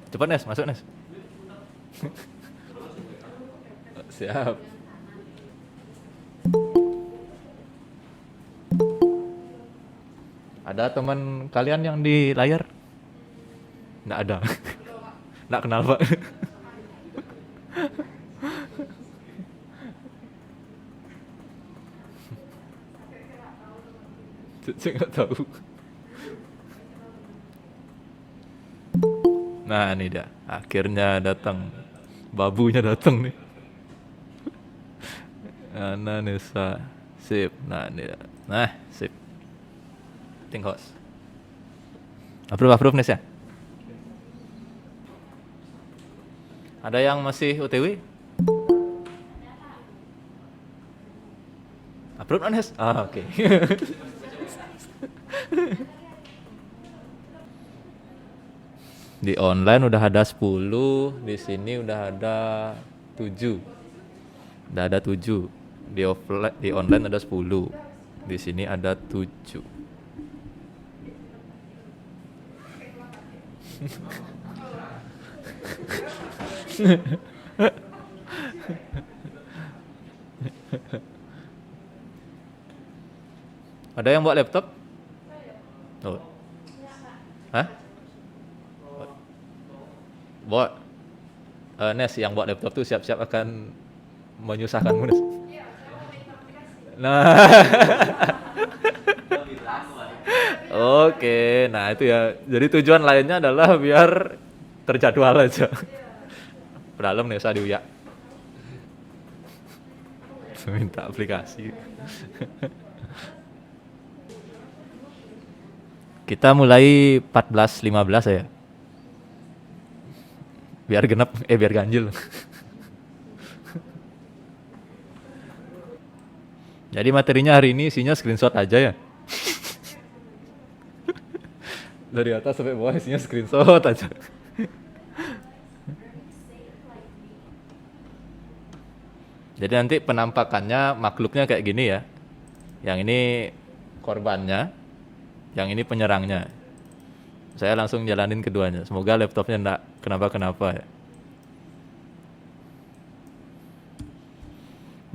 Cepat Nes, masuk Nes. Siap. Ada teman kalian yang di layar? Nggak ada. Nggak kenal Pak. Saya nggak tahu. Nah ini dia, akhirnya datang. Babunya datang nih. Ana Nesa. Sip. Nah ini dia. Nah, sip. Ting host. Approve Nes ya? Ada yang masih OTW? Approve Nes? Ah, oke. Di online udah ada 10, di sini udah ada 7. Udah ada 7. Di online ada 10. Di sini ada 7. Ada yang bawa laptop? Oh. Hah? Bawa. Nes yang bawa laptop tuh siap-siap akan menyusahkanmu Nes. Nah. Oke, nah itu ya. Jadi tujuan lainnya adalah biar terjadwal aja. Dalam nih usah diuyak. Minta aplikasi. Kita mulai 14.15 ya. Biar genap, biar ganjil. Jadi materinya hari ini isinya screenshot aja ya. Dari atas sampai bawah isinya screenshot aja. Jadi nanti penampakannya makhluknya kayak gini ya. Yang ini korbannya, yang ini penyerangnya. Saya langsung jalanin keduanya. Semoga laptopnya enggak kenapa-kenapa ya.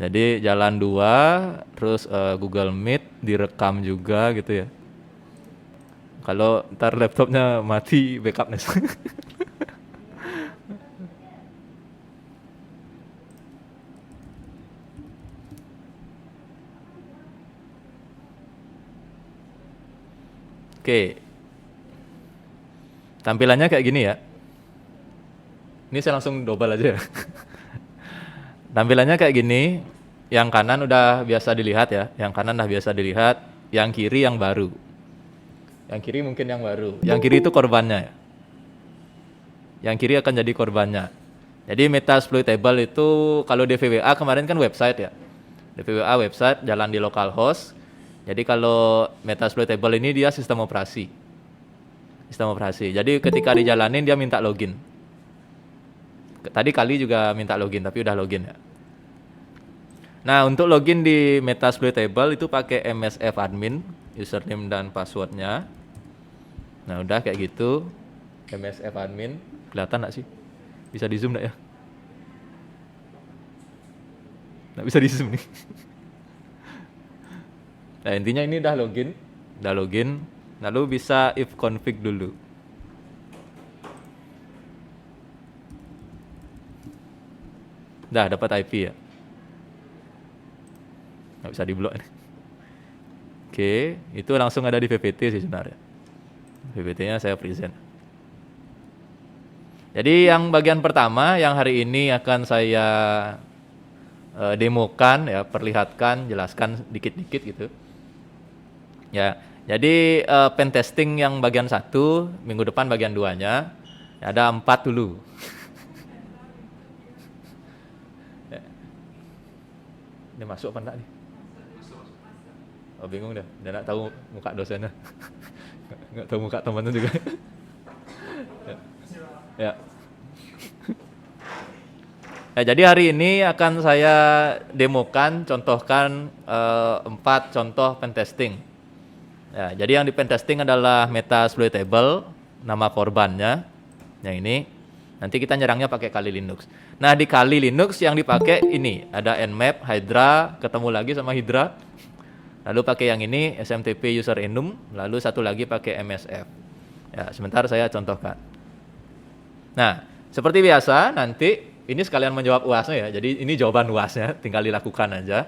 Jadi jalan 2, terus Google Meet direkam juga gitu ya. Kalau ntar laptopnya mati, backup nih. Oke. Tampilannya kayak gini ya. Ini saya langsung double aja ya. Tampilannya kayak gini. Yang kanan udah biasa dilihat ya. Yang kanan udah biasa dilihat. Yang kiri yang baru. Yang kiri mungkin yang baru. Yang kiri itu korbannya ya. Yang kiri akan jadi korbannya. Jadi Metasploitable itu kalau DVWA kemarin kan website ya. DVWA website jalan di localhost. Jadi kalau Metasploitable ini dia sistem operasi. Sistem operasi. Jadi ketika dijalanin dia minta login. Tadi kali juga minta login tapi udah login ya. Nah, untuk login di Metasploitable itu pakai MSF admin, username dan passwordnya. Nah, udah kayak gitu. MSF admin, kelihatan nggak sih? Bisa di zoom nggak ya? Nggak bisa di zoom nih. Nah, intinya ini udah login, lalu bisa if config dulu. Dah dapat IP ya. Nggak bisa diblok nih. Oke, itu langsung ada di PPT sih sebenarnya. PPT-nya saya present. Jadi yang bagian pertama yang hari ini akan saya demokan ya, perlihatkan, jelaskan dikit-dikit gitu. Ya, jadi pen testing yang bagian 1, minggu depan bagian 2-nya. Ya, ada 4 dulu. Ya. Ini masuk apa enggak nih? Oh, bingung dah. Dia nak tahu muka dosennya. Enggak tahu muka temannya juga. Ya. Ya. Ya, jadi hari ini akan saya demokan, contohkan 4 contoh pen testing. Ya, jadi yang di pen testing adalah Metasploitable, nama korbannya, yang ini. Nanti kita nyerangnya pakai Kali Linux. Nah, di Kali Linux yang dipakai ini ada Nmap, Hydra, ketemu lagi sama Hydra. Lalu pakai yang ini SMTP user enum, lalu satu lagi pakai MSF. Ya, sebentar saya contohkan. Nah, seperti biasa nanti ini sekalian menjawab UASnya ya. Jadi ini jawaban UASnya, tinggal dilakukan aja.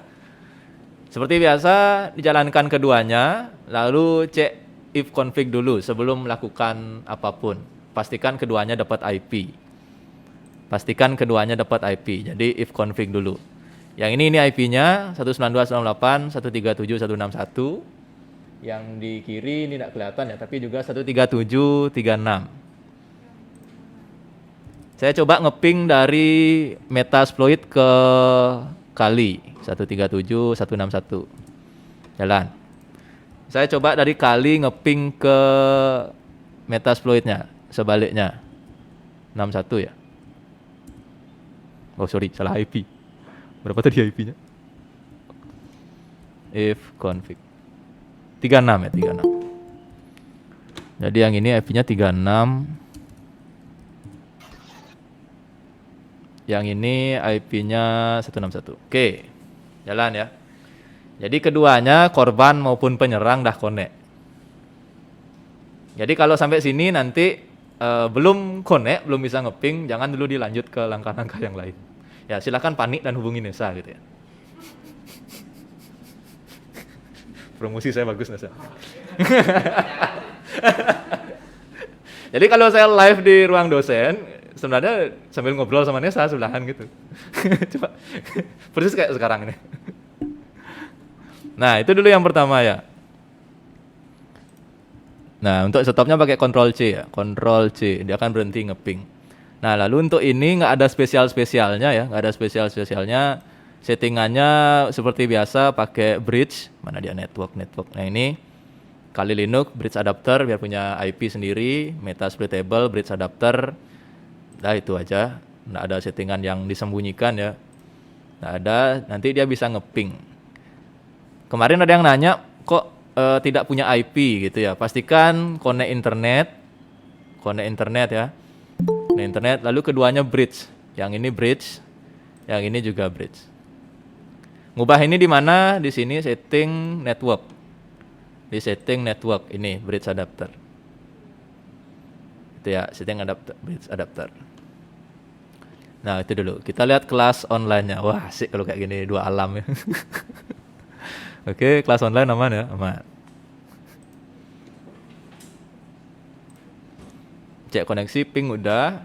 Seperti biasa dijalankan keduanya, lalu cek if config dulu sebelum melakukan apapun. Pastikan keduanya dapat IP. Pastikan keduanya dapat IP. Jadi if config dulu. Yang ini IP-nya 192.168.137.161. Yang di kiri ini tidak kelihatan ya, tapi juga 137.36. Saya coba ngeping dari Metasploit ke Kali 137.161. Jalan. Saya coba dari Kali ngeping ke Metasploitnya, sebaliknya 61 ya. Oh sorry, salah IP. Berapa tadi IP-nya? If config 36 ya, 36. Jadi yang ini IP-nya 36. Yang ini IP-nya 161. Oke. Jalan ya. Jadi keduanya korban maupun penyerang dah connect. Jadi kalau sampai sini nanti belum connect, belum bisa ngeping, jangan dulu dilanjut ke langkah-langkah yang lain. Ya silakan panik dan hubungi Nesa gitu ya. Promosi saya bagus Nesa. Jadi kalau saya live di ruang dosen, sebenarnya sambil ngobrol sama Nesa sebelahan gitu. Coba persis kayak sekarang ini. Nah itu dulu yang pertama ya. Nah untuk stopnya pakai Ctrl C ya, Ctrl C, dia akan berhenti ngeping. Nah lalu untuk ini nggak ada spesialnya ya, nggak ada spesialnya. Settingannya seperti biasa pakai bridge, mana dia network. Nah ini Kali Linux bridge adapter biar punya IP sendiri, Metasploitable bridge adapter. Nah itu aja, nggak ada settingan yang disembunyikan ya. Nggak ada, nanti dia bisa ngeping. Kemarin ada yang nanya kok tidak punya IP gitu ya. Pastikan connect internet ya. Internet, lalu keduanya bridge. Yang ini bridge, yang ini juga bridge. Ngubah ini di mana? Di sini setting network. Di setting network ini bridge adapter. Itu ya, setting adapter, bridge adapter. Nah, itu dulu. Kita lihat kelas online-nya. Wah, asik kalau kayak gini dua alam ya. Oke, kelas online aman ya? Aman. Cek koneksi, ping udah.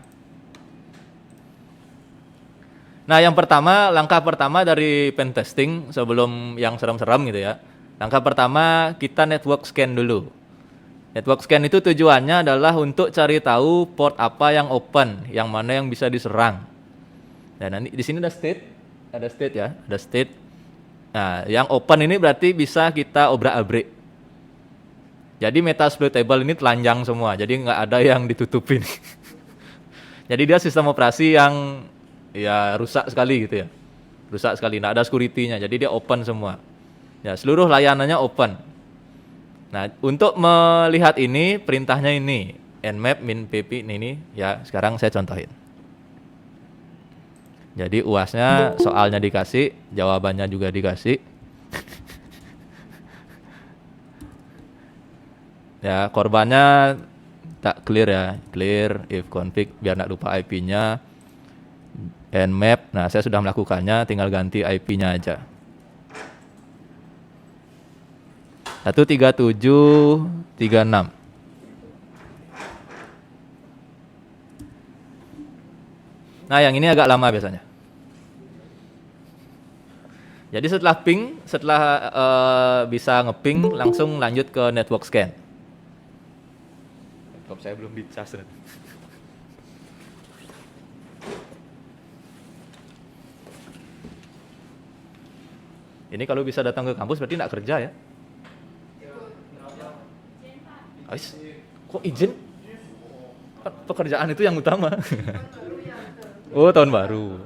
Nah, yang pertama, langkah pertama dari pen testing sebelum yang serem-serem gitu ya. Langkah pertama kita network scan dulu. Network scan itu tujuannya adalah untuk cari tahu port apa yang open, yang mana yang bisa diserang. Dan nanti di sini ada state ya, ada state. Nah, yang open ini berarti bisa kita obrak-abrik. Jadi Metasploitable ini telanjang semua, jadi nggak ada yang ditutupin. Jadi dia sistem operasi yang ya rusak sekali gitu ya. Rusak sekali, nggak ada security-nya, jadi dia open semua. Ya, seluruh layanannya open. Nah, untuk melihat ini, perintahnya ini, nmap min pp ini, ya sekarang saya contohin. Jadi UASnya soalnya dikasih, jawabannya juga dikasih. Ya, korbannya tak clear ya, clear if config biar nggak lupa IP-nya. Nmap, nah saya sudah melakukannya, tinggal ganti IP-nya aja. 137.36. Nah, yang ini agak lama biasanya. Jadi setelah ping, bisa ngeping, langsung lanjut ke network scan. Laptop saya belum dicas. Ini kalau bisa datang ke kampus berarti tidak kerja ya? Ais, kok izin? Pekerjaan itu yang utama. Oh, tahun baru.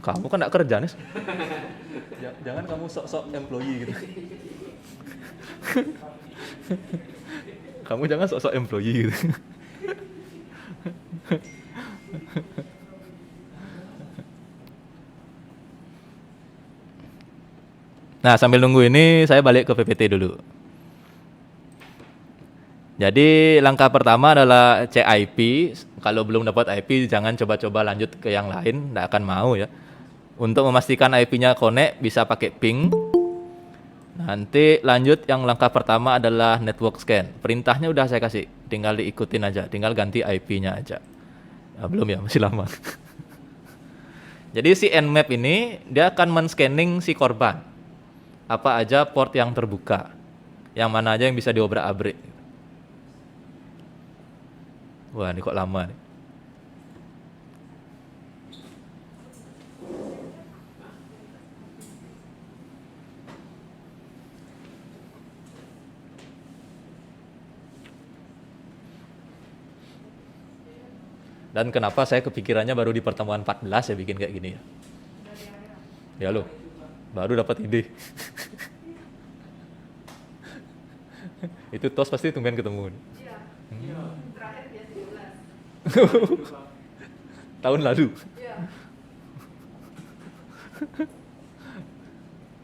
Kamu kan tidak kerja nih. Jangan kamu sok-sok employee gitu. Kamu jangan sok-sok employee gitu. Nah, sambil nunggu ini saya balik ke PPT dulu. Jadi langkah pertama adalah cek IP. Kalau belum dapat IP jangan coba-coba lanjut ke yang lain, nggak akan mau ya. Untuk memastikan IP-nya connect bisa pakai ping. Nanti lanjut yang langkah pertama adalah network scan. Perintahnya udah saya kasih, tinggal diikutin aja, tinggal ganti IP-nya aja. Nah, belum ya, masih lama. Jadi si Nmap ini dia akan men-scanning si korban. Apa aja port yang terbuka, yang mana aja yang bisa diobrak-abrik. Wah, ini kok lama nih. Dan kenapa saya kepikirannya baru di pertemuan 14 ya bikin kayak gini ya. Ya loh, baru dapat ide. Itu tos pasti tumben ketemu. Iya. Terakhir dia 17. Tahun lalu. Iya.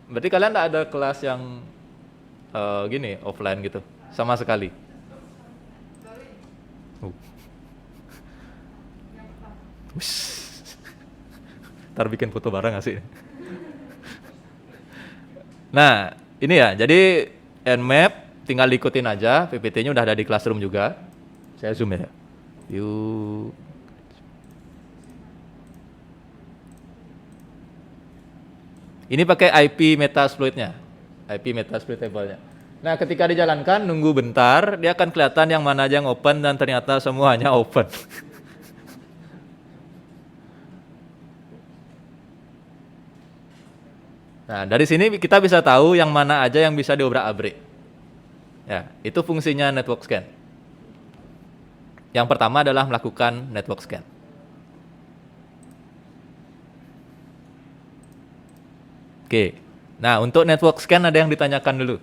Berarti kalian tak ada kelas yang gini offline gitu sama sekali. Baru ini. Yang pertama. Ntar bikin foto bareng asik. Nah, ini ya. Jadi Nmap tinggal diikutin aja. PPT-nya udah ada di Classroom juga. Saya zoom ya. Yuk. Ini pakai IP Metasploit-nya. IP Metasploit table-nya. Nah, ketika dijalankan, nunggu bentar, dia akan kelihatan yang mana aja yang open dan ternyata semuanya open. Nah, dari sini kita bisa tahu yang mana aja yang bisa diobrak-abrik. Ya, itu fungsinya network scan. Yang pertama adalah melakukan network scan. Oke. Nah, untuk network scan ada yang ditanyakan dulu.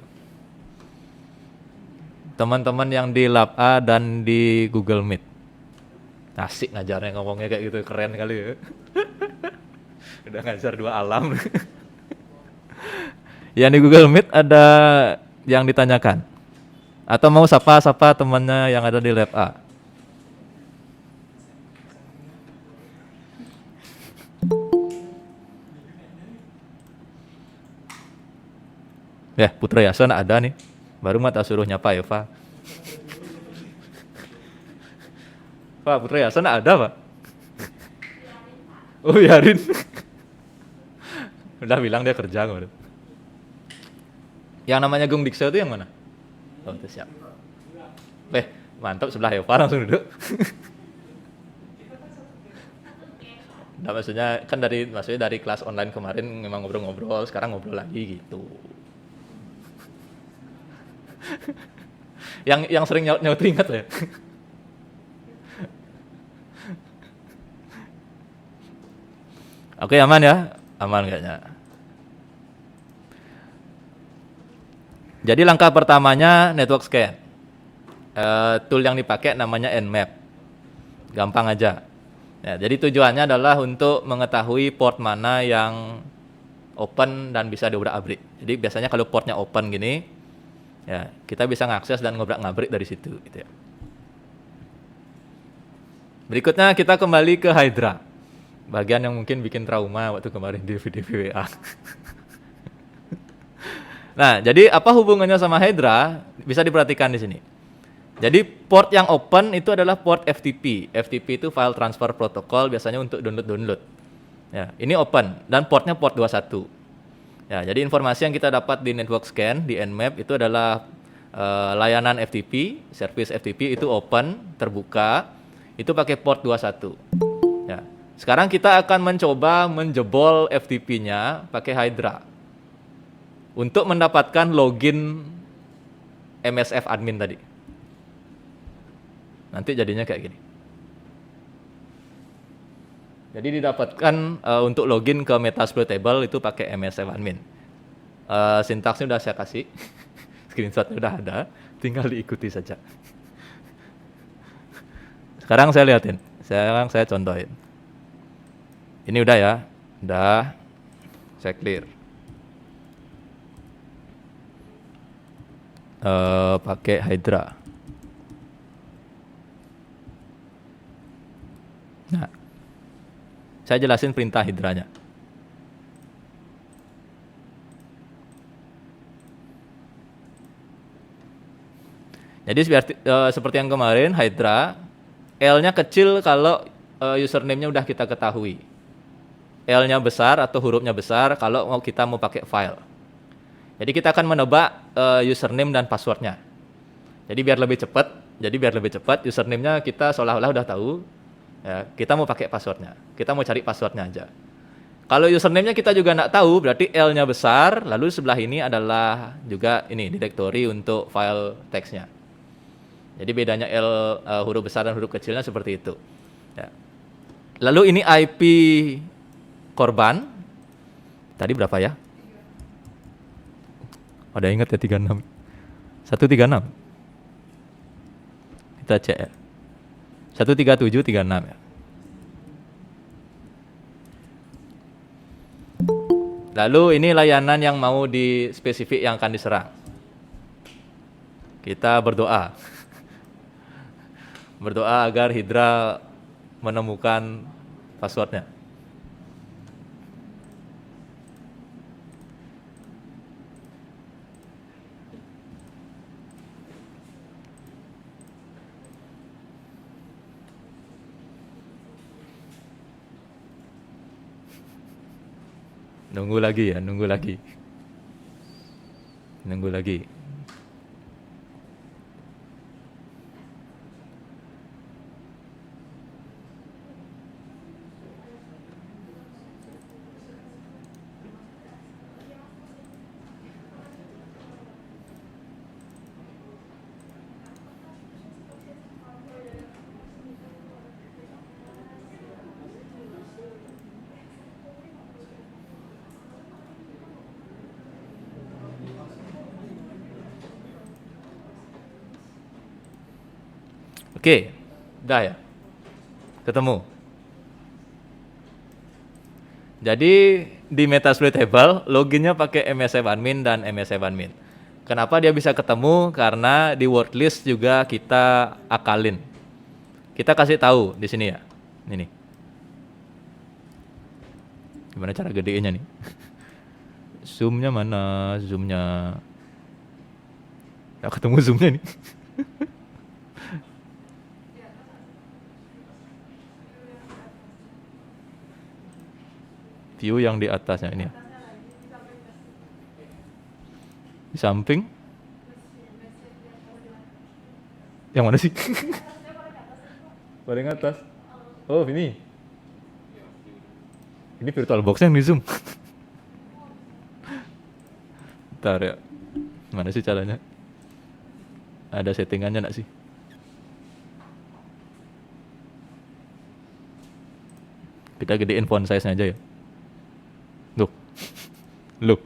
Teman-teman yang di Lab A dan di Google Meet. Asik ngajarnya ngomongnya kayak gitu, keren kali ya. Udah ngajar dua alam. Yang di Google Meet ada yang ditanyakan. Atau mau sapa-sapa temannya yang ada di Lab A. Ya, Putra Yason ada nih. Baru mata suruh nyapa ya, Pak. Pak, Putra Yason ada, Pak? Oh, biarin. Udah bilang dia kerja kemarin. Yang namanya Gung Dikso itu yang mana? Oh, itu siap. Mantap sebelah Eva langsung duduk. Nah, maksudnya dari kelas online kemarin memang ngobrol-ngobrol, sekarang ngobrol lagi gitu. yang sering nyaut ingat ya. Oke, aman ya? Aman kayaknya. Jadi langkah pertamanya network scan. Tool yang dipakai namanya Nmap. Gampang aja. Ya, jadi tujuannya adalah untuk mengetahui port mana yang open dan bisa diobrak-abrik. Jadi biasanya kalau portnya open gini, ya kita bisa ngakses dan ngobrak-ngabrik dari situ. Gitu ya. Berikutnya kita kembali ke Hydra. Bagian yang mungkin bikin trauma waktu kemarin di video WA. Nah, jadi apa hubungannya sama Hydra? Bisa diperhatikan di sini. Jadi port yang open itu adalah port FTP. FTP itu file transfer protocol, biasanya untuk download. Ya, ini open dan portnya port 21. Ya, jadi informasi yang kita dapat di network scan di Nmap itu adalah layanan FTP, service FTP itu open, terbuka, itu pakai port 21. Ya. Sekarang kita akan mencoba menjebol FTP-nya pakai Hydra untuk mendapatkan login MSF admin tadi. Nanti jadinya kayak gini. Jadi didapatkan untuk login ke Metasploit table itu pakai MSF admin. Sintaksnya udah saya kasih, screenshotnya udah ada, tinggal diikuti saja. Sekarang saya lihatin, Sekarang saya contohin. Ini udah ya, udah. Saya clear. Pakai Hydra. Nah, saya jelasin perintah Hydranya. Jadi seperti yang kemarin, Hydra, L-nya kecil kalau username-nya udah kita ketahui. L-nya besar atau hurufnya besar kalau kita mau pakai file. Jadi kita akan menebak username dan passwordnya. Jadi biar lebih cepat, username-nya kita seolah-olah udah tahu. Ya, kita mau pakai passwordnya. Kita mau cari passwordnya aja. Kalau username-nya kita juga nggak tahu, berarti L-nya besar, lalu sebelah ini adalah juga ini directory untuk file teksnya. Jadi bedanya huruf besar dan huruf kecilnya seperti itu. Ya. Lalu ini IP korban. Tadi berapa ya? Ada ingat ya 36? 136. Kita cek ya. 13736 ya. Lalu ini layanan yang mau di spesifik yang akan diserang. Kita berdoa. Berdoa agar Hydra menemukan passwordnya. Nunggu lagi ya, nunggu lagi. Nunggu lagi. Oke, udah ya. Ketemu. Jadi di Metasploit Table loginnya pakai MSFadmin dan MSFadmin. Kenapa dia bisa ketemu? Karena di word list juga kita akalin. Kita kasih tahu di sini ya. Ini. Gimana cara gedeinnya nih? Zoom-nya mana? Zoom-nya. Nggak ketemu zoom-nya nih. View yang di atasnya ini ya. Di samping. Yang mana sih? Paling atas. Oh, ini. Ini virtual box yang di zoom. Bentar ya. Mana sih caranya? Ada settingannya enggak sih? Kita gedein font size-nya aja ya. Loh,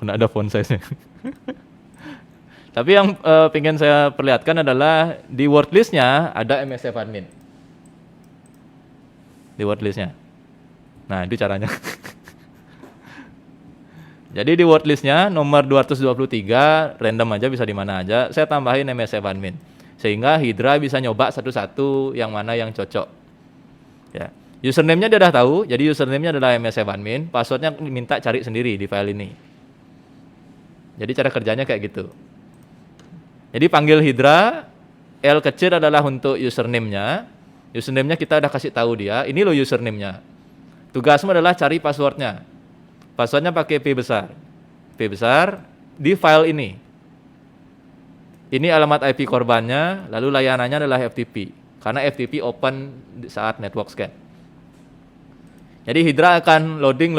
mana ada font size-nya. Tapi yang pengen saya perlihatkan adalah di word list-nya ada MSFadmin. Di word list-nya. Nah, itu caranya. Jadi di word list-nya nomor 223, random aja bisa di mana aja, saya tambahin MSFadmin. Sehingga Hydra bisa nyoba satu-satu yang mana yang cocok. Ya. Username-nya dia udah tahu, jadi username-nya adalah MSFadmin, password-nya minta cari sendiri di file ini. Jadi cara kerjanya kayak gitu. Jadi panggil Hydra, L kecil adalah untuk username-nya. Username-nya kita udah kasih tahu dia, ini loh username-nya. Tugasmu adalah cari password-nya. Password-nya pakai P besar. P besar di file ini. Ini alamat IP korbannya, lalu layanannya adalah FTP. Karena FTP open saat network scan. Jadi Hydra akan loading,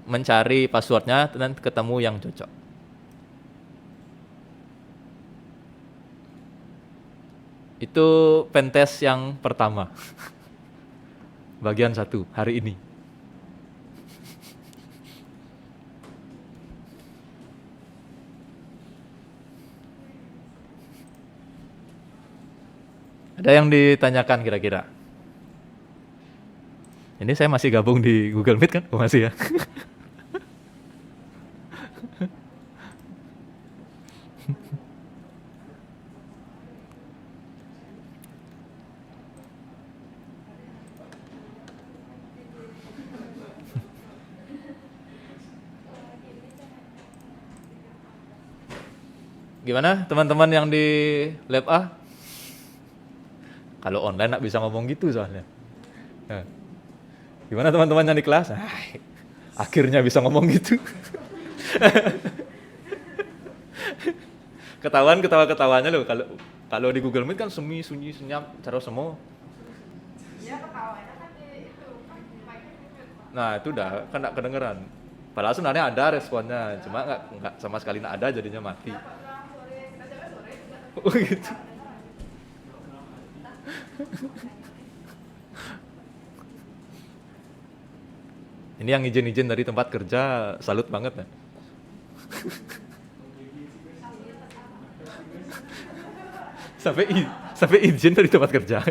mencari passwordnya dan ketemu yang cocok. Itu pentest yang pertama. Bagian 1 hari ini. Ada yang ditanyakan kira-kira? Ini saya masih gabung di Google Meet kan? Oh, masih ya. Gimana teman-teman yang di lab A? Kalau online nggak bisa ngomong gitu soalnya. Nah, gimana teman-teman yang di kelas? Akhirnya bisa ngomong gitu. Ketahuan ketawa-ketawanya loh. Kalau di Google Meet kan semi sunyi senyap cara semua. Ya ketawanya kan di itu kan mic-nya di-mute, Pak. Nah itu udah kan nggak kedengeran. Padahal sebenarnya ada responnya, cuma nggak sama sekali nggak ada jadinya mati. Ya, Pak, pulang sore, kita jalan sore juga. Oh gitu. Ini yang izin-izin dari tempat kerja, salut banget ya. sampai izin dari tempat kerja.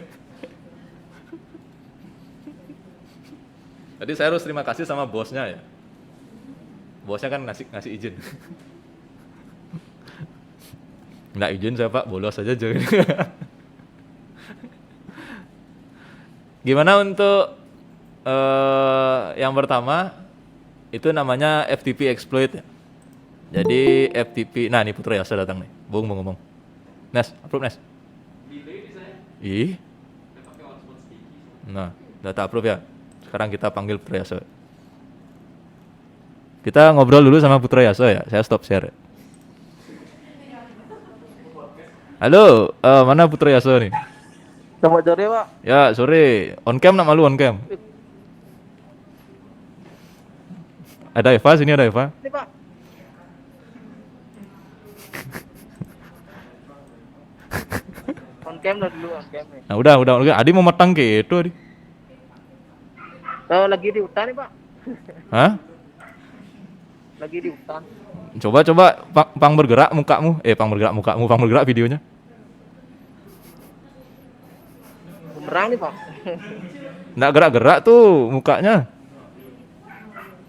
Jadi saya harus terima kasih sama bosnya ya. Bosnya kan ngasih izin. Nggak izin saya Pak, bolos aja jangan. Gimana untuk yang pertama itu namanya FTP exploit ya. Jadi FTP, nah ini Putra Yasa datang nih. Bung mau ngomong. Nes, approve Nes. Ih. Nah, data approve ya. Sekarang kita panggil Putra Yasa. Kita ngobrol dulu sama Putra Yasa ya. Saya stop share. Halo, mana Putra Yasa nih? Selamat sore, Pak. Ya, sore. On cam nak malu on cam. Ada Eva, sini ada Eva. Ini, Pak. On cam dah dulu, on cam nih. Nah, udah. Adi mau matang ke itu, Adi. Kalau lagi di hutan nih, Pak. Hah? Lagi di hutan. Coba pang bergerak mukamu. Pang bergerak videonya. Bumerang nih, Pak. Nggak gerak-gerak tuh mukanya.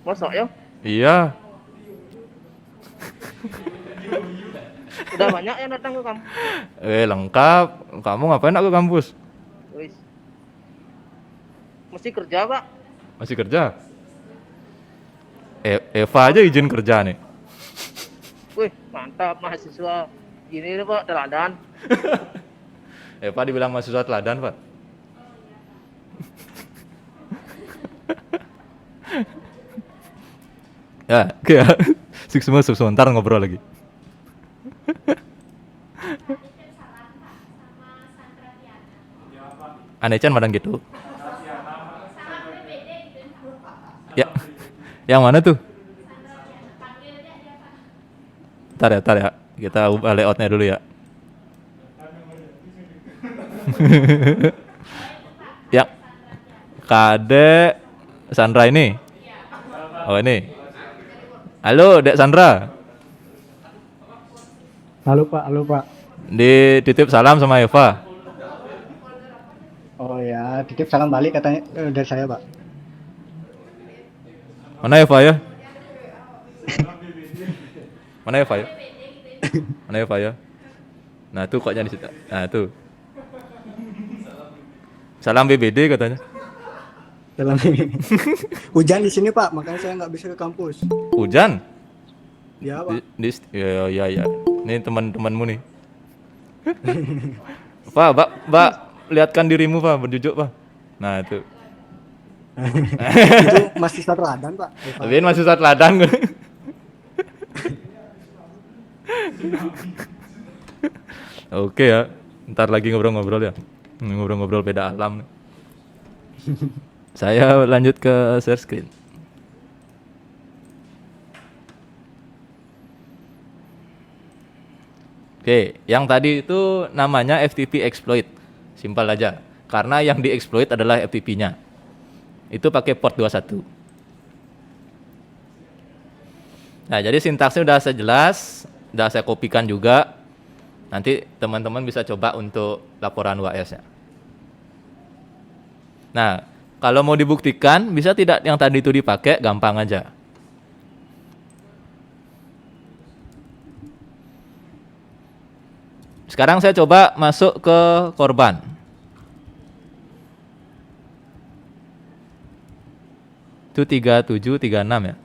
Masuk ya? Iya. Udah banyak yang datang ke kamu. Lengkap. Kamu ngapain nak ke kampus? Wis. Mesti kerja, Pak. Masih kerja? Eva aja izin kerja nih. Wih, mantap mahasiswa. Gini nih, Pak, teladan. Eva dibilang mahasiswa teladan, Pak. Ya, semua sebentar ngobrol lagi. Aneh Chan madang gitu. Ya, yang mana tuh? Ntar ya, kita ubah layoutnya dulu ya. Ya, Kade Sandra ini. Oh ini. Halo, Dek Sandra. Halo Pak. Dititip salam sama Eva. Oh ya, titip salam balik katanya dari saya Pak. Mana Eva ya? Mana Eva ya? Nah tuh koknya di situ. Nah tuh. Salam BBD katanya. Salam. Hujan di sini Pak, makanya saya nggak bisa ke kampus. Hujan? Ya Pak. Ya. Ini teman-temanmu nih. Pak, lihatkan dirimu Pak, berjujuk Pak. Nah itu. Itu masih satu ladan Pak. Tapi ini masih saat ladang. Oke ya, ntar lagi ngobrol-ngobrol ya. Ngobrol-ngobrol beda alam nih. Saya lanjut ke share screen. Oke, yang tadi itu namanya FTP exploit. Simpel aja. Karena yang dieksploit adalah FTP-nya. Itu pakai port 21. Nah, jadi sintaksnya udah saya jelas, udah saya kopikan juga. Nanti teman-teman bisa coba untuk laporan UAS-nya. Nah, Kalau mau dibuktikan, bisa tidak yang tadi itu dipakai, gampang aja. Sekarang saya coba masuk ke korban. Itu 3736 ya.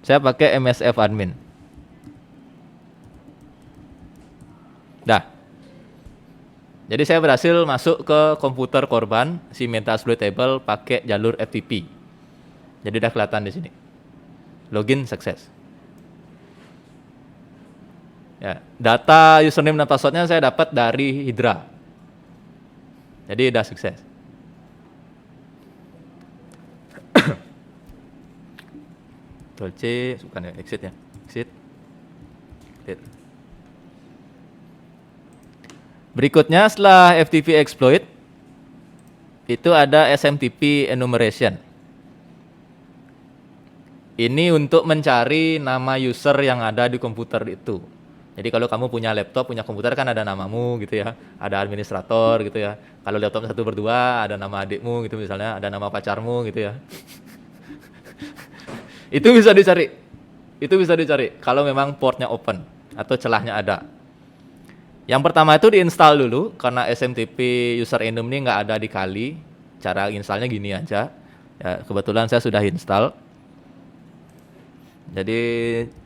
Saya pakai MSF admin. Dah. Jadi saya berhasil masuk ke komputer korban si Metasploit table pakai jalur FTP. Jadi udah kelihatan di sini. Login sukses. Ya, data username dan passwordnya saya dapat dari Hydra. Jadi udah sukses. Ctrl C, bukan ya, exit ya. Exit. Exit. Berikutnya setelah FTP exploit itu ada SMTP enumeration. Ini untuk mencari nama user yang ada di komputer itu. Jadi kalau kamu punya laptop, punya komputer kan ada namamu gitu ya, ada administrator gitu ya. Kalau laptop satu berdua ada nama adikmu gitu misalnya, ada nama pacarmu gitu ya. Itu bisa dicari. Itu bisa dicari kalau memang portnya open atau celahnya ada. Yang pertama itu diinstal dulu karena SMTP user enum ini nggak ada di Kali. Cara installnya gini aja. Ya, kebetulan saya sudah install. Jadi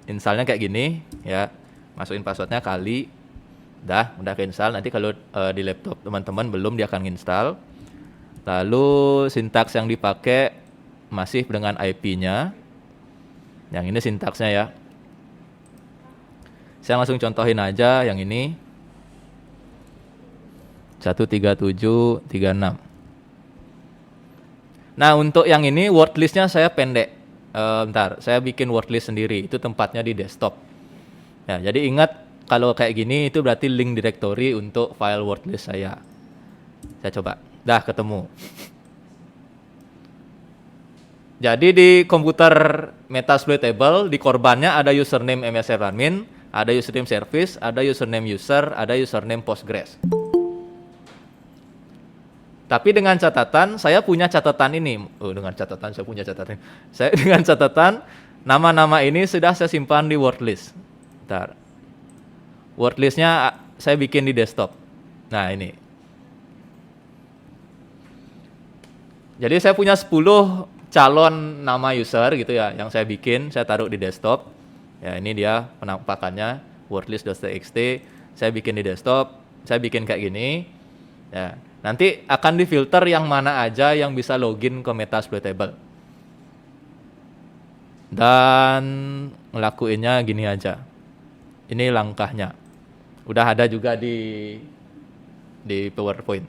installnya kayak gini ya. Masukin passwordnya Kali. Udah keinstall. Nanti kalau di laptop teman-teman belum dia akan install. Lalu sintaks yang dipakai masih dengan IP-nya. Yang ini sintaksnya ya. Saya langsung contohin aja yang ini. 13736. Nah, untuk yang ini word list-nya saya pendek. Bentar, saya bikin word list sendiri. Itu tempatnya di desktop. Ya, jadi ingat kalau kayak gini itu berarti link directory untuk file word list saya. Saya coba. Dah ketemu. Jadi di komputer Metasploit table di korbannya ada username MSF admin, ada username service, ada username user, ada username Postgres. Tapi dengan catatan, saya punya catatan ini. Dengan catatan, nama-nama ini sudah saya simpan di word list. Bentar. Word list-nya saya bikin di desktop. Nah, ini. Jadi saya punya 10 calon nama user gitu ya, yang saya bikin, saya taruh di desktop. Ya, ini dia penampakannya, wordlist.txt. Saya bikin di desktop, saya bikin kayak gini. Ya. Nanti akan difilter yang mana aja yang bisa login ke Metasploit table. Dan ngelakuinnya gini aja. Ini langkahnya. Udah ada juga di PowerPoint.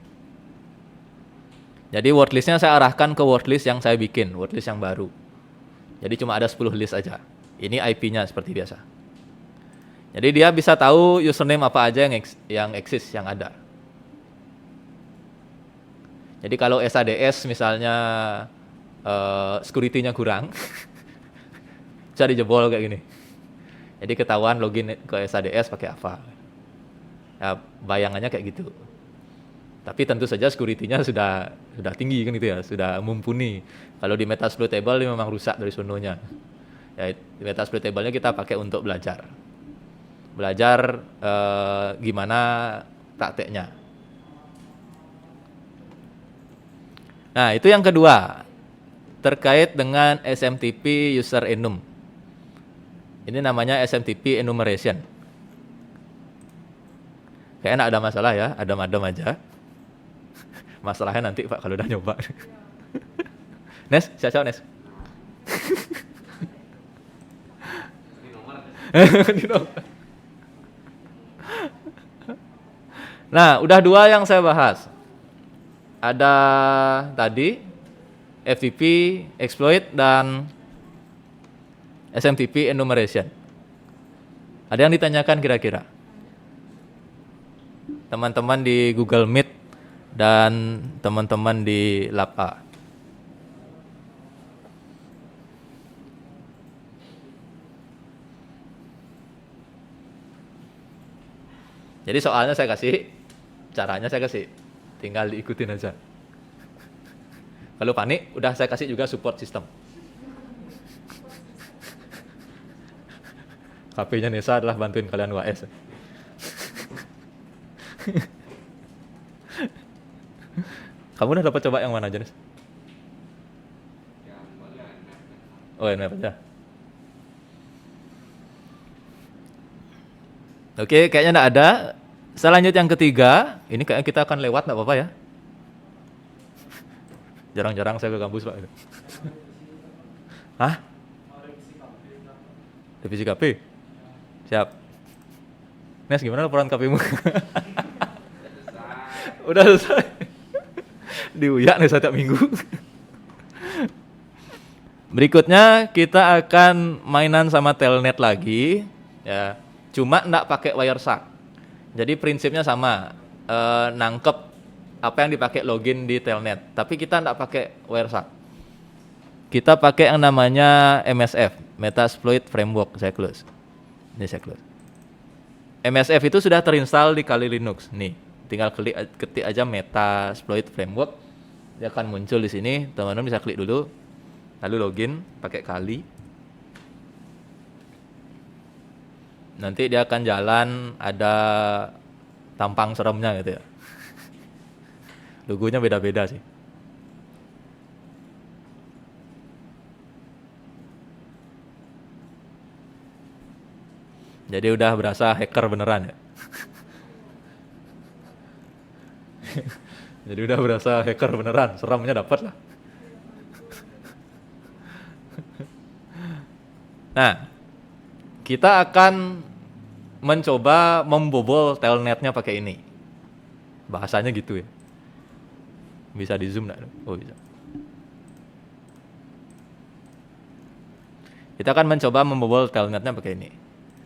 Jadi wordlistnya saya arahkan ke wordlist yang saya bikin, wordlist yang baru. Jadi cuma ada 10 list aja. Ini IP-nya seperti biasa. Jadi dia bisa tahu username apa aja yang eksis, yang ada. Jadi kalau SADS misalnya security-nya kurang, bisa dijebol kayak gini. Jadi ketahuan login ke SADS pakai apa. Ya, bayangannya kayak gitu. Tapi tentu saja security-nya sudah tinggi kan gitu ya, sudah mumpuni. Kalau di Metasploit table ini memang rusak dari sononya. Ya, di Metasploit table-nya kita pakai untuk belajar. Belajar gimana prakteknya. Nah, itu yang kedua, terkait dengan SMTP user enum. Ini namanya SMTP enumeration. Kayaknya nggak ada masalah ya, adem-adem aja. Masalahnya nanti Pak kalau udah nyoba. Nes, siapa Nes? Di nomor. Nah, udah 2 yang saya bahas. Ada tadi FTP exploit dan SMTP enumeration. Ada yang ditanyakan kira-kira? Teman-teman di Google Meet dan teman-teman di Lab A. Jadi soalnya saya kasih, caranya saya kasih. Tinggal diikutin aja. Kalau panik, udah saya kasih juga support system. HP-nya Nesa adalah bantuin kalian UAS. Kamu udah dapat coba yang mana aja, Nes? Oh, yang apa aja? Oke, kayaknya enggak ada. Selanjutnya yang ketiga, ini kayaknya kita akan lewat, enggak apa-apa ya? Jarang-jarang saya ke kampus, Pak. Hah? Revisi KP? Siap. Nes, gimana laporan KP-mu? Udah selesai. Diuyak nih setiap minggu. Berikutnya kita akan mainan sama telnet lagi, ya. Cuma enggak pakai Wireshark. Jadi prinsipnya sama, nangkep apa yang dipakai login di telnet. Tapi kita enggak pakai Wireshark. Kita pakai yang namanya MSF, Metasploit Framework. Saya close. Ini saya close. MSF itu sudah terinstall di Kali Linux. Nih, tinggal ketik aja Metasploit Framework. Dia akan muncul di sini. Teman-teman bisa klik dulu. Lalu login pakai Kali. Nanti dia akan jalan, ada tampang seremnya gitu ya. Logonya beda-beda sih. Jadi udah berasa hacker beneran ya. Jadi udah berasa hacker beneran, seramnya dapat lah. Nah, kita akan mencoba membobol telnetnya pakai ini. Bahasanya gitu ya. Bisa di zoom nggak? Oh bisa. Kita akan mencoba membobol telnetnya pakai ini.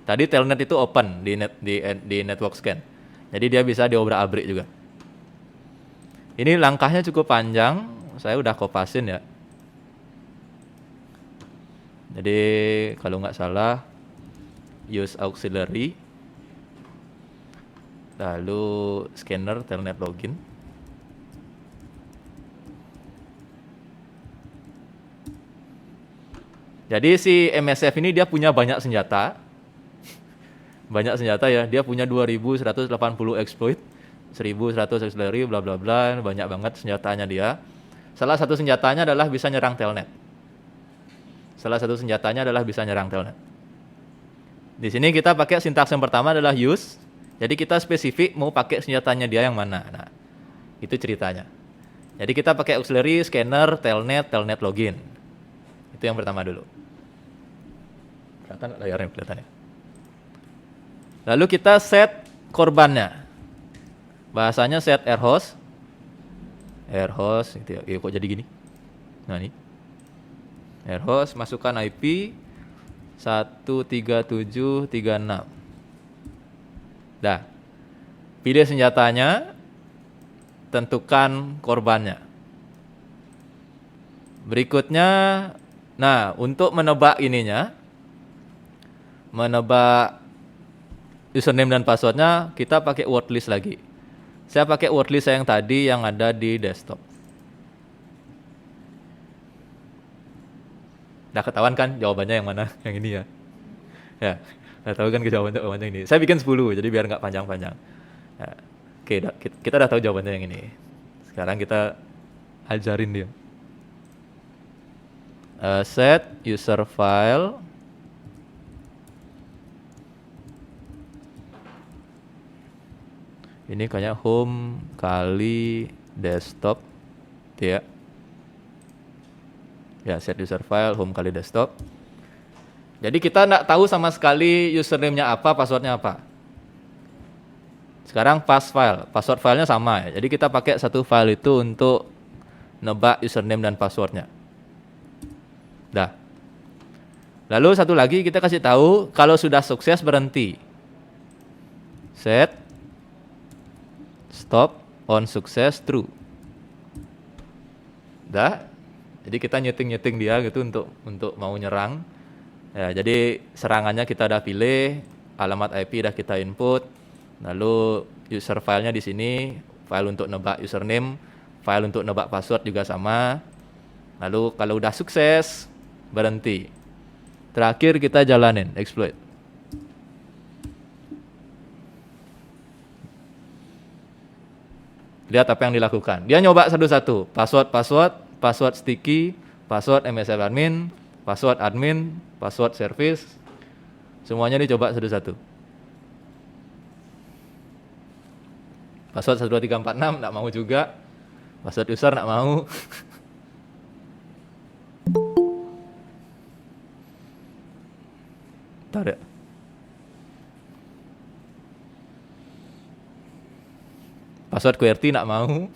Tadi telnet itu open di network scan. Jadi dia bisa diobrak-abrik juga. Ini langkahnya cukup panjang. Saya udah kopasin ya. Jadi kalau nggak salah use auxiliary, lalu scanner telnet login. Jadi si MSF ini dia punya banyak senjata. Banyak senjata ya, dia punya 2180 exploit, 1100 auxiliary, bla bla bla, banyak banget senjatanya dia. Salah satu senjatanya adalah bisa nyerang telnet. Di sini kita pakai sintaks yang pertama adalah use. Jadi kita spesifik mau pakai senjatanya dia yang mana. Nah, itu ceritanya. Jadi kita pakai auxiliary, scanner, telnet login. Itu yang pertama dulu. Kelihatan layarnya kelihatan ya. Lalu kita set korbannya. Bahasanya set airhost. Airhost gitu ya. Kok jadi gini? Nah, ini. Airhost, masukkan IP 13736. Dah. Pilih senjatanya, tentukan korbannya. Berikutnya, nah, untuk menebak ininya, menebak username dan passwordnya, kita pakai word list lagi. Saya pakai word list saya yang tadi yang ada di desktop. Udah ketahuan kan jawabannya yang mana? Yang ini ya. Ya, udah tahu kan jawabannya ini. Saya bikin 10 jadi biar nggak panjang-panjang. Ya. Oke, kita udah tahu jawabannya yang ini. Sekarang kita ajarin dia. Set user file. Ini kayaknya home kali desktop. Ya. Ya, set user file home kali desktop. Jadi kita nggak tahu sama sekali username-nya apa, password-nya apa. Sekarang password filenya sama ya. Jadi kita pakai satu file itu untuk nebak username dan password-nya. Dah. Lalu satu lagi kita kasih tahu kalau sudah sukses berhenti. Set stop on success true. Dah. Jadi kita nyeting dia gitu untuk mau nyerang. Ya, jadi serangannya kita udah pilih, alamat IP udah kita input, lalu user filenya di sini, file untuk nebak username, file untuk nebak password juga sama. Lalu kalau udah sukses, berhenti. Terakhir kita jalanin exploit. Lihat apa yang dilakukan. Dia nyoba satu-satu. Password sticky, password MSF admin, password admin, password service. Semuanya dicoba satu-satu. Password 12346 enggak mau juga. Password user enggak mau. Bentar ya. Password QWERTY enggak mau.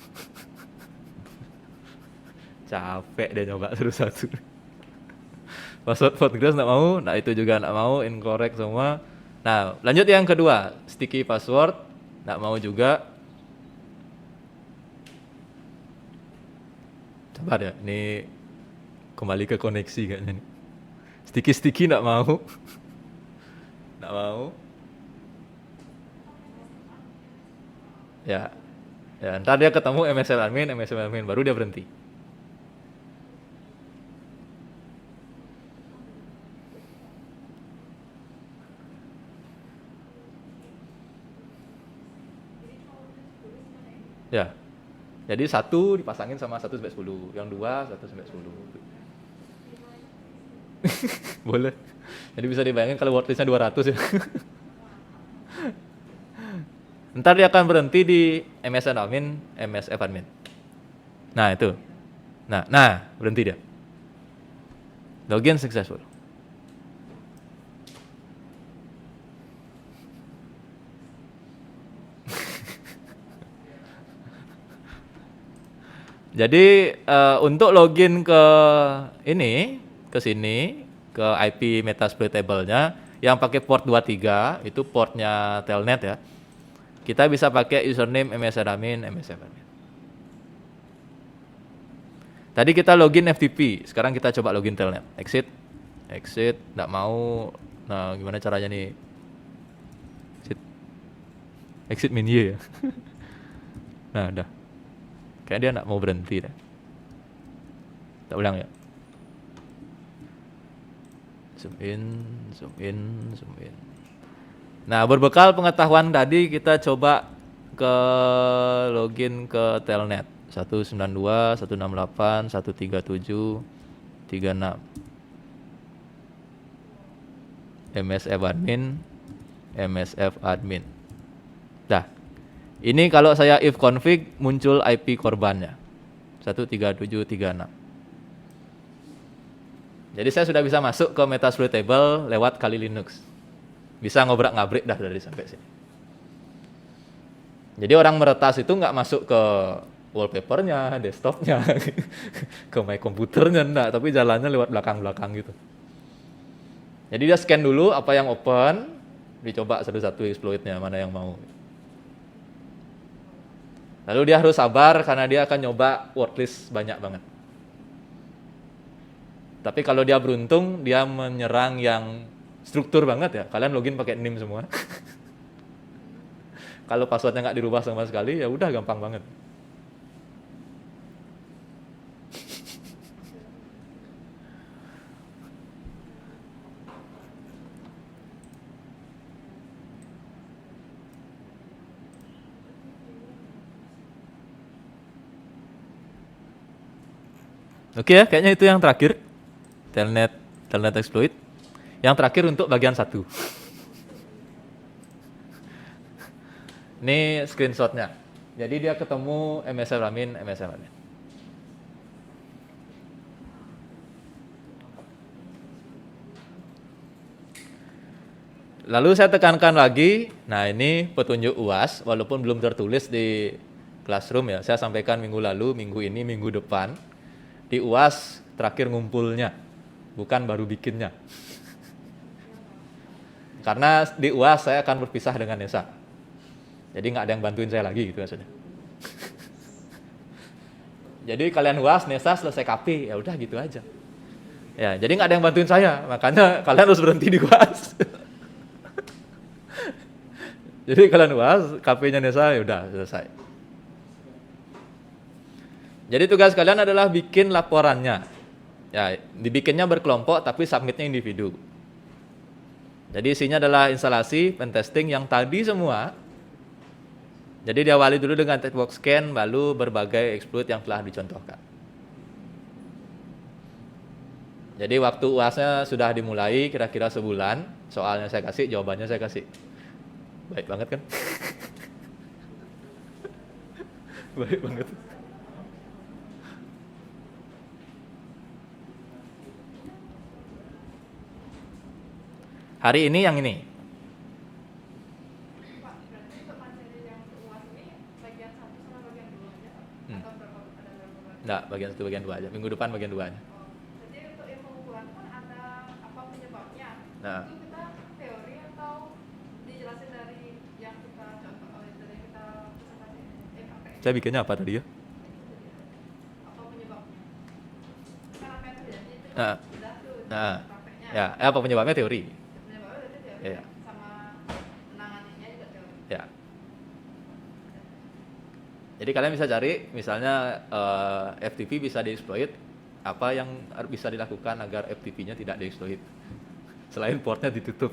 Capek dia nyoba satu-satu. Password Postgres enggak mau, nah itu juga enggak mau, incorrect semua. Nah, lanjut yang kedua, sticky password enggak mau juga. Coba deh, ini kembali ke koneksi kayaknya nih. Sticky enggak mau. Enggak mau. Ya. Ya, ntar dia ketemu MSF admin, baru dia berhenti. Ya. Jadi 1 dipasangin sama 1/10, yang 2 1/10. Boleh. Jadi bisa dibayangin kalau wordlist-nya 200 ya. Ntar dia akan berhenti di MSF admin. Nah, itu. Nah, berhenti dia. Login successful. Jadi untuk login ke sini, ke IP Metasploitable-nya yang pakai port 23 itu portnya Telnet ya. Kita bisa pakai username MSF admin. Tadi kita login FTP, sekarang kita coba login Telnet. Exit, enggak mau. Nah, gimana caranya nih? Exit menu ya. Nah, udah. Kayaknya dia enggak mau berhenti deh. Kita ulang ya. Zoom in. Nah, berbekal pengetahuan tadi kita coba ke login ke Telnet 192, 168, 137, 36. MSF admin. Dah. Ini kalau saya if config muncul IP korbannya. 13736. Jadi saya sudah bisa masuk ke Metasploitable lewat Kali Linux. Bisa ngobrak-ngabrik dah dari sampai sini. Jadi orang meretas itu nggak masuk ke wallpapernya, desktopnya, ke my komputernya enggak, tapi jalannya lewat belakang-belakang gitu. Jadi dia scan dulu apa yang open, dicoba satu-satu exploitnya mana yang mau. Lalu dia harus sabar karena dia akan nyoba wordlist banyak banget. Tapi kalau dia beruntung, dia menyerang yang struktur banget ya. Kalian login pakai NIM semua. Kalau passwordnya nggak dirubah sama sekali, ya udah gampang banget. Oke ya, kayaknya itu yang terakhir. Telnet exploit. Yang terakhir untuk bagian 1. Ini screenshotnya. Jadi dia ketemu MSF admin. Lalu saya tekankan lagi. Nah, ini petunjuk UAS walaupun belum tertulis di Classroom ya. Saya sampaikan minggu lalu, minggu ini, minggu depan. Di UAS terakhir ngumpulnya, bukan baru bikinnya. Karena di UAS saya akan berpisah dengan Nesa. Jadi nggak ada yang bantuin saya lagi gitu maksudnya. Jadi kalian UAS, Nesa selesai KP, ya udah gitu aja. Ya, jadi nggak ada yang bantuin saya, makanya kalian harus berhenti di UAS. Jadi kalian UAS, KP-nya Nesa ya udah selesai. Jadi tugas kalian adalah bikin laporannya. Ya, dibikinnya berkelompok tapi submitnya individu. Jadi isinya adalah instalasi, pentesting yang tadi semua. Jadi diawali dulu dengan textbox scan, lalu berbagai exploit yang telah dicontohkan. Jadi waktu UASnya sudah dimulai kira-kira sebulan, soalnya saya kasih, jawabannya saya kasih. Baik banget kan? Baik banget. Hari ini yang ini. Pak, berarti untuk materi yang UAS ini bagian 1 sama bagian 2 aja, Pak? Atau berapa, ada berapa bagian? Enggak, bagian 1 bagian 2 aja. Minggu depan bagian 2-nya. Oh, jadi untuk ilmu hubungan kan ada apa penyebabnya? Nah. Itu kita teori atau dijelasin dari yang kita contoh, dari kita presentasi praktek? Saya bikinnya apa tadi ya? Apa penyebabnya? Kan apa yang terjadi itu Nah. udah tuh Nah. prakteknya. Ya, apa penyebabnya teori? Penyebabnya berarti teori Iya. sama menanganinya juga teori. Ya. Jadi kalian bisa cari, misalnya FTP bisa dieksploit, apa yang bisa dilakukan agar FTP-nya tidak dieksploit? Selain portnya ditutup.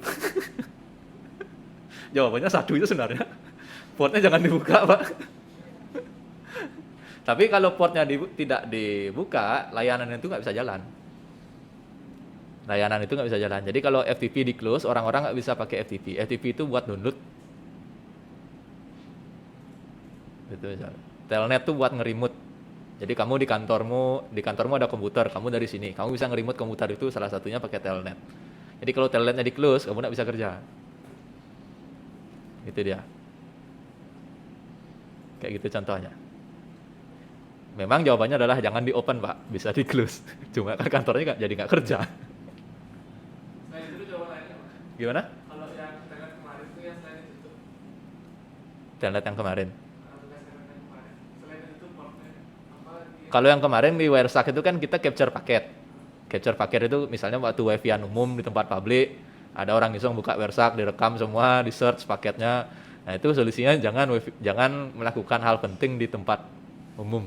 Jawabannya satu itu sebenarnya. Portnya jangan dibuka, Pak. Tapi kalau portnya tidak dibuka, layanan itu nggak bisa jalan. Layanan itu nggak bisa jalan. Jadi kalau FTP di close, orang-orang nggak bisa pakai FTP. FTP itu buat download. Gitu misalnya. Telnet tuh buat ngerimut. Jadi kamu di kantormu ada komputer, kamu dari sini, kamu bisa ngerimut komputer itu salah satunya pakai telnet. Jadi kalau telnetnya di close, kamu nggak bisa kerja. Itu dia. Kayak gitu contohnya. Memang jawabannya adalah jangan di open, Pak, bisa di close. Cuma kan kantornya jadi nggak kerja. Selain itu jawaban lainnya apa? Gimana? Kalau yang internet kemarin itu yang selain ditutup, Telnet yang kemarin. tugas internet yang kemarin, selain itu portnya apa lagi? Kalau yang kemarin di Wiresak itu kan kita capture paket. Capture paket itu misalnya waktu wifi-an umum di tempat publik, ada orang iseng buka Wiresak, direkam semua, di search paketnya. Nah itu solusinya jangan melakukan hal penting di tempat umum.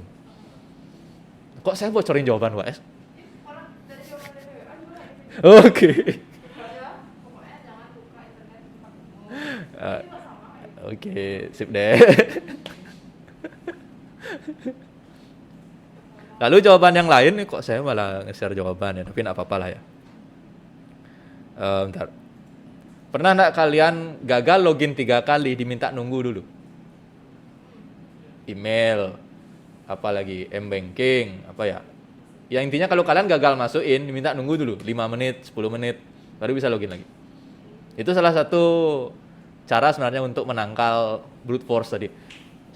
Kok saya bocorin jawaban, Pak? Orang dari jawaban dari WA juga ada. Oke. Ya, pokoknya jangan buka internet di tempat umum. Eh, Itu juga sama kayak gitu. Oke, sip deh. Lalu jawaban yang lain nih, kok saya malah nge-share jawaban ya, tapi nggak apa-apa lah ya. Bentar. Pernah nggak kalian gagal login 3 kali diminta nunggu dulu? Email, apalagi M-banking, apa ya? Ya intinya kalau kalian gagal masukin, diminta nunggu dulu 5 menit, 10 menit, baru bisa login lagi. Itu salah satu cara sebenarnya untuk menangkal brute force tadi.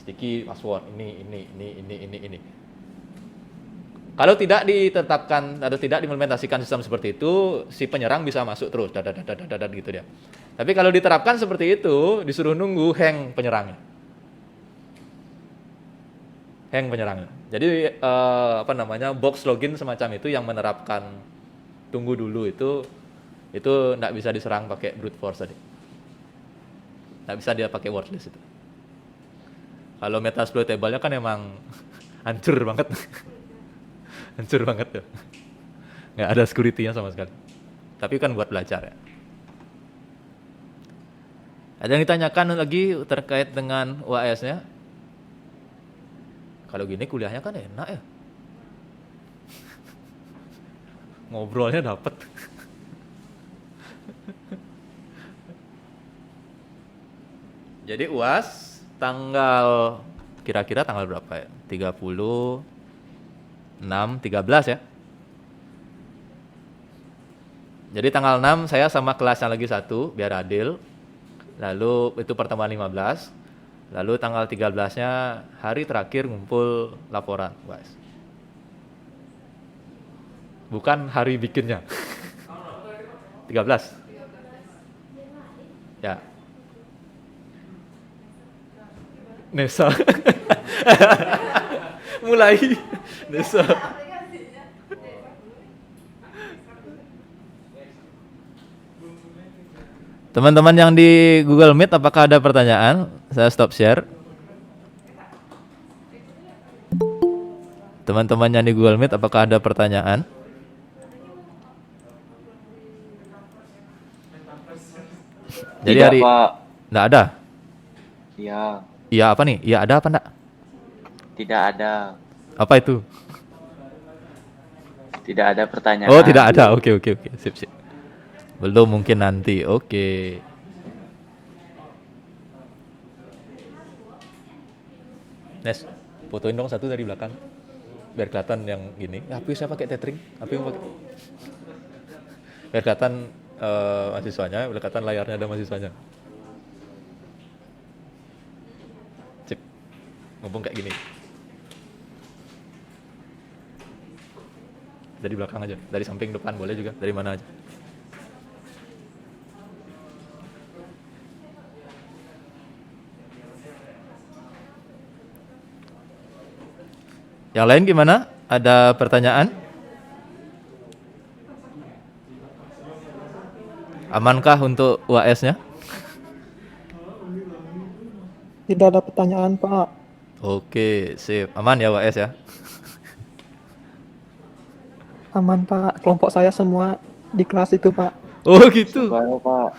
Sticky password, ini. Kalau tidak ditetapkan atau tidak diimplementasikan sistem seperti itu, si penyerang bisa masuk terus, dadat gitu dia. Tapi kalau diterapkan seperti itu, disuruh nunggu hang penyerangnya. Hang penyerangnya. Jadi box login semacam itu yang menerapkan tunggu dulu itu nggak bisa diserang pakai brute force tadi. Nggak bisa dia pakai wordless itu. Kalau metasploitable-nya kan emang hancur banget. Hancur banget tuh. Nggak ada security-nya sama sekali. Tapi kan buat belajar ya. Ada yang ditanyakan lagi terkait dengan UAS-nya. Kalau gini kuliahnya kan enak ya. Ngobrolnya dapet. Jadi UAS kira-kira tanggal berapa ya? 13 ya. Jadi tanggal 6 saya sama kelasnya lagi satu biar adil. Lalu itu pertemuan 15. Lalu tanggal 13-nya hari terakhir ngumpul laporan, UAS. Bukan hari bikinnya. 13. Ya. Nesa. Mulai Nesa. Aplikasinya. Teman-teman yang di Google Meet, apakah ada pertanyaan? Saya stop share. Teman-temannya di Google Meet, apakah ada pertanyaan? Jadi Tidak, hari Pak. nggak ada. Ya, Iya apa nih? Iya ada apa enggak? tidak ada. Apa itu? Tidak ada pertanyaan. Oh, tidak ada. Oke, oke, oke. Sip, sip. Belum, mungkin nanti. Oke. Nes, fotoin dong satu dari belakang. Biar kelihatan yang gini. Ya, tapi saya pakai tethering. Apa yang pakai? Biar kelihatan mahasiswanya, biar kelihatan layarnya ada mahasiswanya. Sip. Ngomong kayak gini. Dari belakang aja, dari samping, depan boleh juga, dari mana aja. Yang lain gimana? Ada pertanyaan? Amankah untuk UAS-nya? Tidak ada pertanyaan, Pak. Oke, sip. Aman ya UAS ya? Aman, Pak. Kelompok saya semua di kelas itu, Pak. Oh gitu. Baru, Pak.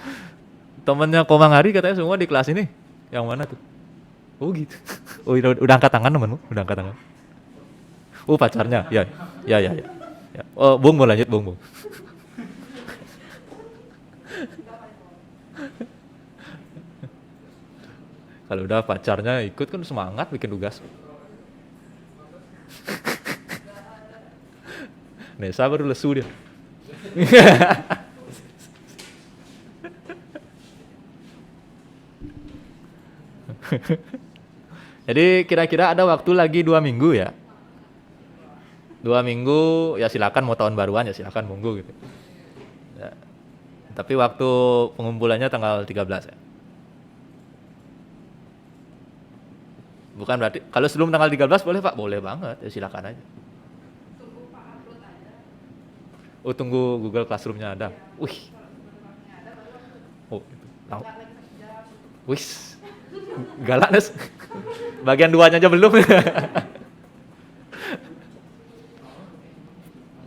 Temennya Komang Hari katanya semua di kelas ini. Yang mana tuh? Oh gitu. Oh udah angkat tangan temenmu? Udah angkat tangan. Oh pacarnya? Ya, ya, ya, ya. Ya. Oh Bung mau lanjut Bung. Kalau udah pacarnya ikut kan semangat bikin tugas. Nesa baru lesu dia. Jadi kira-kira ada waktu lagi 2 minggu ya. 2 minggu ya silakan mau tahun baruan ya silakan monggo gitu. Ya. Tapi waktu pengumpulannya tanggal 13 ya. Bukan berarti kalau sebelum tanggal 13 boleh Pak? Boleh banget, ya silakan aja. Oh tunggu Google Classroom-nya ada. Wih. Oh itu. Wih. Galak Nes. Bagian 2-nya aja belum.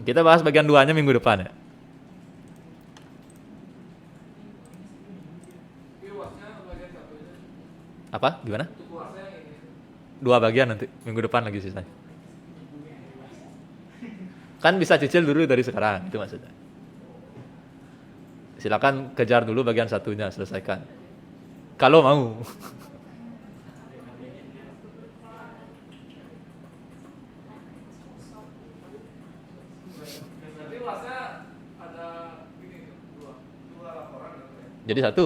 Kita bahas bagian 2-nya minggu depan ya. Apa? Gimana? 2 bagian nanti, minggu depan lagi sisanya. Kan bisa cicil dulu dari sekarang, itu maksudnya. Silakan kejar dulu bagian satunya, selesaikan. Kalau mau. Berarti UASnya ada gini, dua laporan gitu ya? Jadi satu.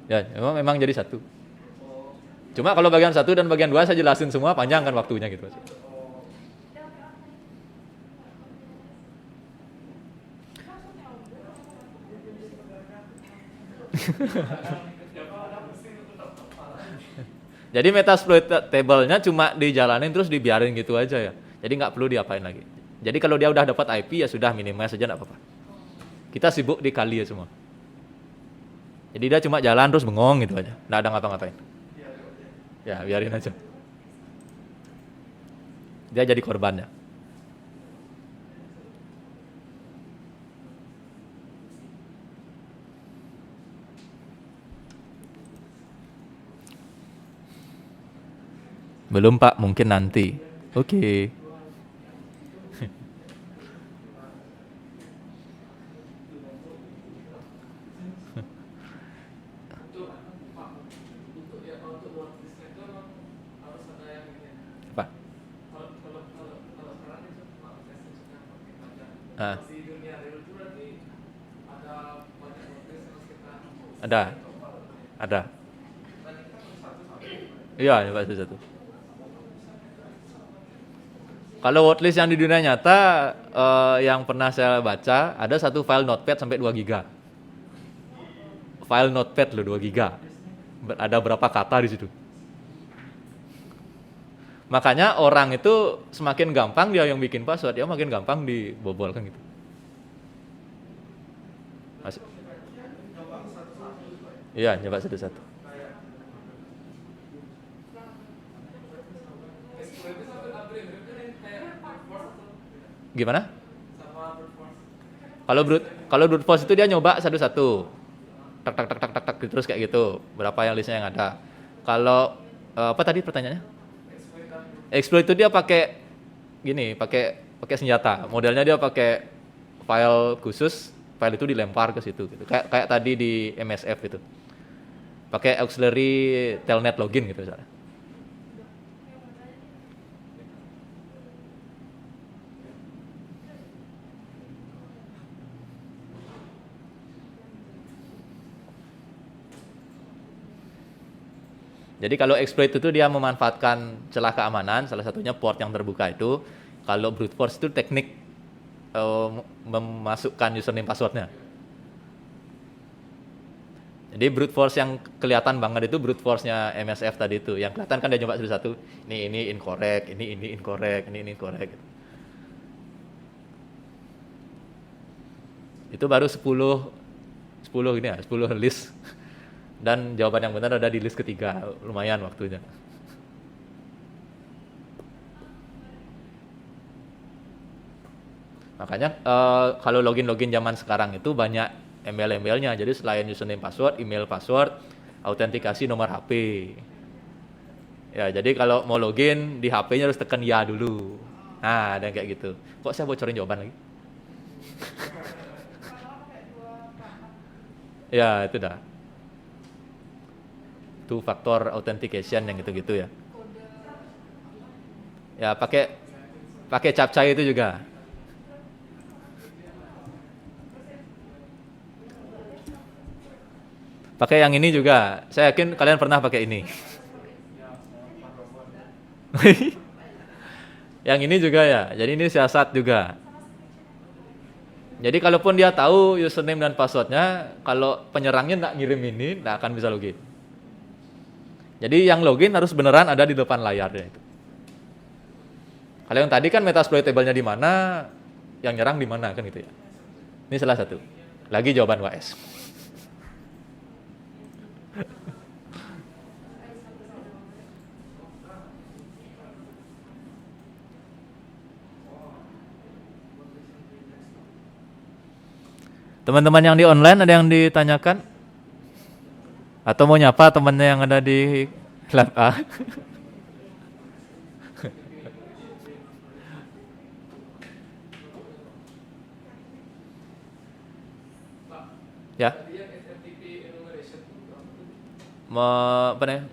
Ya, memang jadi satu. Cuma kalau bagian 1 dan bagian 2 saya jelasin semua, panjang kan waktunya gitu. Jadi Metasploit table-nya cuma dijalanin terus dibiarin gitu aja ya. Jadi nggak perlu diapain lagi. Jadi kalau dia udah dapat IP ya sudah minimize saja nggak apa-apa. Kita sibuk di kali ya semua. Jadi dia cuma jalan terus bengong gitu aja. Nggak ada ngapa-ngapain. Ya biarin aja. Dia jadi korbannya. Belum Pak, mungkin nanti. Oke. Apa? Kalau sekarang itu cuma tesnya sudah pakai pajak. Ah, Di dunia real itu berarti ada banyak proses yang harus kita ada. Iya, Pak satu. Kalau watchlist yang di dunia nyata yang pernah saya baca ada satu file notepad sampai 2 giga. File notepad loh 2 giga. Ada berapa kata di situ. Makanya orang itu semakin gampang dia yang bikin password, dia makin gampang dibobol kan gitu. Iya, coba satu-satu. Gimana? Kalau brute force itu dia nyoba satu-satu. Tak tak tak tak tak tak terus kayak gitu. Berapa yang listnya yang ada. Kalau apa tadi pertanyaannya? Exploit itu dia pakai gini, pakai senjata. Modelnya dia pakai file khusus, file itu dilempar ke situ gitu. Kayak tadi di MSF itu. Pakai auxiliary telnet login gitu misalnya. Jadi kalau exploit itu dia memanfaatkan celah keamanan, salah satunya port yang terbuka itu. Kalau brute force itu teknik memasukkan username passwordnya. Jadi brute force yang kelihatan banget itu brute force-nya MSF tadi itu. Yang kelihatan kan dia coba satu-satu. Ini incorrect, ini incorrect, ini incorrect. Itu baru 10 gini ya, 10 list. Dan jawaban yang benar ada di list ketiga, lumayan waktunya. Makanya kalau login zaman sekarang itu banyak embel-embelnya. Jadi selain username password, email password, autentikasi nomor HP. Ya, jadi kalau mau login di HP-nya harus tekan ya dulu. Nah, dan kayak gitu. Kok saya bocorin jawaban lagi? Ya, itu dah. Two factor authentication yang gitu-gitu ya. Ya, pakai captcha itu juga. Pakai yang ini juga. Saya yakin kalian pernah pakai ini. Yang ini juga ya. Jadi ini siasat juga. Jadi kalaupun dia tahu username dan passwordnya, kalau penyerangnya nggak ngirim ini, nggak akan bisa login. Jadi yang login harus beneran ada di depan layarnya itu. Kalau yang tadi kan metasploitable-nya di mana, yang nyerang di mana kan gitu ya. Ini salah satu. Lagi jawaban WS. Teman-teman yang di online ada yang ditanyakan? Atau mau nyapa temannya yang ada di lab A? Ya?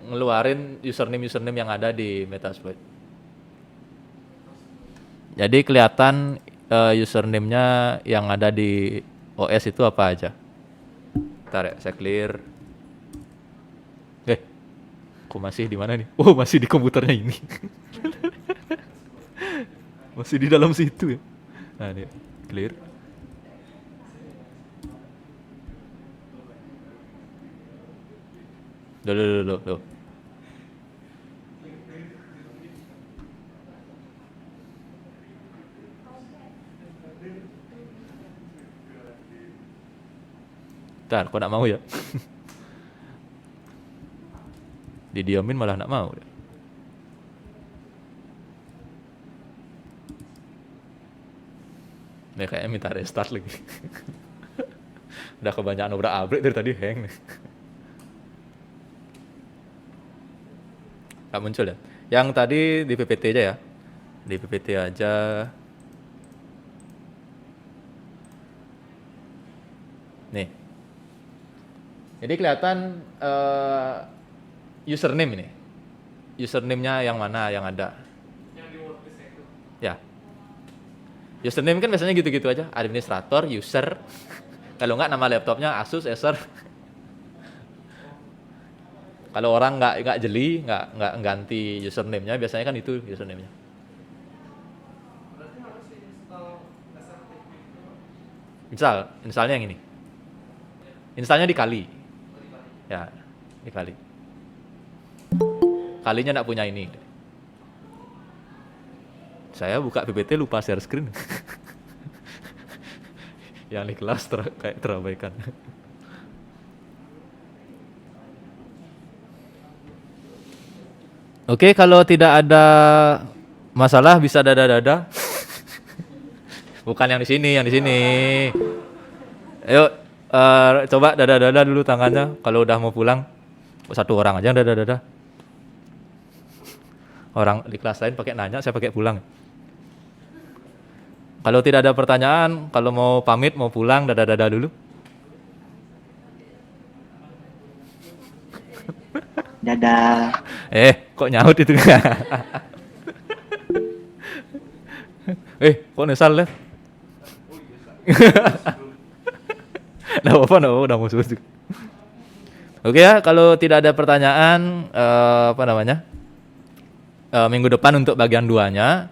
Ngeluarin username yang ada di Metasploit. Jadi kelihatan username-nya yang ada di OS itu apa aja. Bentar ya, saya clear. Kok masih di mana nih? Oh, masih di komputernya ini. Masih di dalam situ ya. Nah, ini clear. Loh. Bentar, kok nak mau ya? Didiamin malah nak mau. Nih kayaknya minta restart lagi. Udah kebanyakan obrak-abrik dari tadi hang nih. Gak muncul ya? Yang tadi di PPT aja ya. Di PPT aja. Nih. Jadi kelihatan username ini. Username-nya yang mana yang ada? Yang di WordPress itu. Ya. Username kan biasanya gitu-gitu aja. Administrator, user. Kalau enggak nama laptopnya Asus, Acer. Kalau orang nggak jeli, nggak ganti username-nya, biasanya kan itu username-nya. Berarti harus install SFTP itu. Installnya yang ini. Installnya dikali. Ya, dikali. Kalinya nggak punya ini. Saya buka PPT lupa share screen. Yang di kelas kayak terabaikan. Oke, kalau tidak ada masalah bisa dada-dada. Bukan yang di sini, yang di sini. Ayo coba dada-dada dulu tangannya kalau udah mau pulang. Satu orang aja yang dada-dada. Orang di kelas lain pakai nanya, saya pakai pulang. Kalau tidak ada pertanyaan, kalau mau pamit, mau pulang, dada-dada dulu. Dadah. Kok nyaut itu? Kok nesal ya? Nggak apa-apa, udah musuh. Oke ya, kalau tidak ada pertanyaan, minggu depan untuk bagian 2-nya,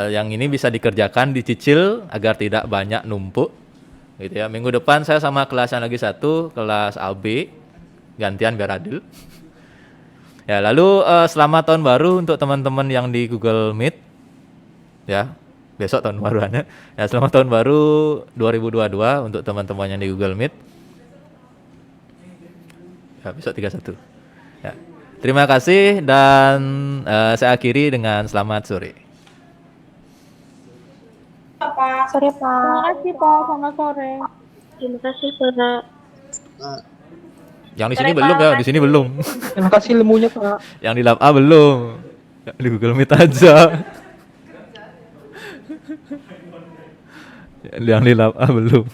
yang ini bisa dikerjakan, dicicil agar tidak banyak numpuk, gitu ya. Minggu depan saya sama kelas yang lagi satu, kelas AB, gantian biar adil. Ya, lalu selamat tahun baru untuk teman-teman yang di Google Meet, ya. Besok tahun baruannya. Ya, selamat tahun baru 2022 untuk teman-teman yang di Google Meet. Ya, besok 31. Ya. Terima kasih dan saya akhiri dengan selamat sore. Sore Pak. Terima kasih Pak, selamat sore. Terima kasih Pak. Yang di sini belum ya, di sini belum. Terima kasih ilmunya Pak. Yang di Lab A belum. Di Google Meet aja. Yang di Lab A belum.